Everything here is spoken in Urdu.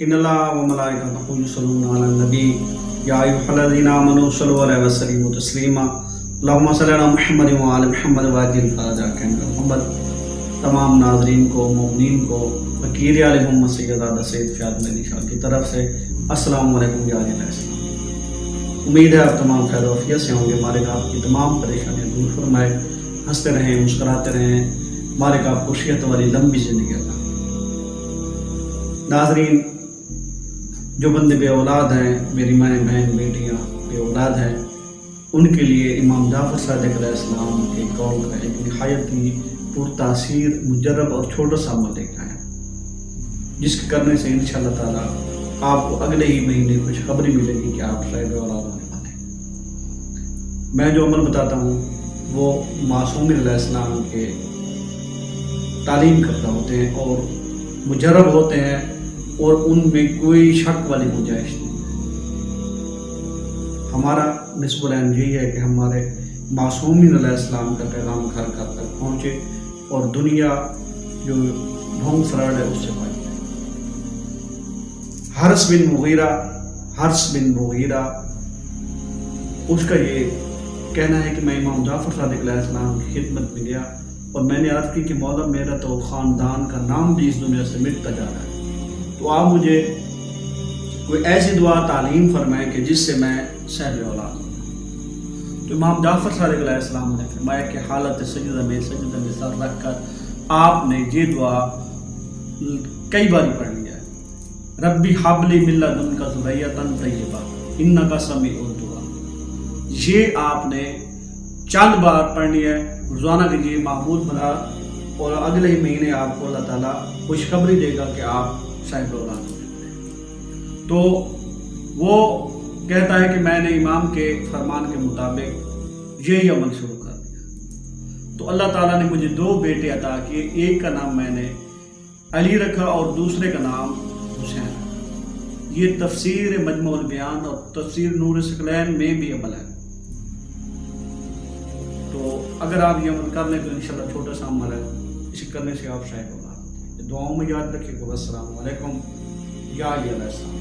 ان اللہ و ملائکتہ یصلون علی النبی یا ایھا الذین آمنوا صلوا علیہ وسلموا تسلیما اللہم صلی علی محمد و آل محمد وعجل فرجہ محمد۔ تمام ناظرین کو، مومنین کو فقیر آل محمد سیدزادہ سید فیاض مدنی شاہ کی طرف سے السلام علیکم یا علیہ السلام۔ امید ہے آپ تمام خیر و عافیت سے ہوں گے۔ مالک آپ کی تمام پریشانیاں دور فرمائے، ہنستے رہیں، مسکراتے رہیں، مالک آپ کو صحت والی لمبی زندگی عطا۔ ناظرین، جو بندے بے اولاد ہیں، میری مائیں بہن بیٹیاں بے اولاد ہیں، ان کے لیے امام جعفر صادق علیہ السلام کے قول کا ایک نہایت ہی پرتاثیر، مجرب اور چھوٹا سا عمل دیکھا ہے، جس کے کرنے سے انشاءاللہ تعالیٰ آپ کو اگلے ہی مہینے خوشخبری ملے گی کہ آپ صاحب اولاد ہونے والے ہیں۔ میں جو عمل بتاتا ہوں وہ معصومین علیہ السلام کے تعلیم کرتا ہوتے ہیں اور مجرب ہوتے ہیں، اور ان میں کوئی شک والی گنجائش نہیں ہے۔ ہمارا نصب العین یہی ہے کہ ہمارے معصومین علیہ السلام کا پیغام گھر گھر تک پہنچے اور دنیا جو ڈھونگ فراڈ ہے اس سے بچ جائے۔ حرس بن مغیرہ اس کا یہ کہنا ہے کہ میں امام جعفر صادق علیہ السلام کی خدمت میں گیا اور میں نے عرض کی کہ مولا میرا تو خاندان کا نام بھی اس دنیا سے مٹتا جا رہا ہے، تو آپ مجھے کوئی ایسی دعا تعلیم فرمائیں کہ جس سے میں صاحب اولاد ہوں۔ تو امام جعفر صادق علیہ السلام نے فرمایا کہ حالت سجدہ میں سر رکھ کر آپ نے یہ دعا کئی بار پڑھ لیا ہے، ربی حب لی من لدنک ذریۃ طیبہ انک سمیع الدعاء۔ یہ آپ نے چند بار پڑھنی ہے، روزانہ کے لیے معمول بنا، اور اگلے ہی مہینے آپ کو اللہ تعالیٰ خوشخبری دے گا کہ آپ صاحب اولاد ہو چکے ہیں۔ تو وہ کہتا ہے کہ میں نے امام کے فرمان کے مطابق یہی عمل شروع کر دیا، تو اللہ تعالیٰ نے مجھے 2 بیٹے عطا کیے، ایک کا نام میں نے علی رکھا اور دوسرے کا نام حسین رکھا۔ یہ تفسیر مجموع البیان اور تفسیر نور ثقلین میں بھی عمل ہے۔ تو اگر آپ یہ عمل کر لیں تو انشاءاللہ چھوٹا سا عمل ہے، اسے کرنے سے آپ صاحب اولاد۔ دعاؤں میں یاد رکھیے گا۔ السلام علیکم یا علیہ السلام۔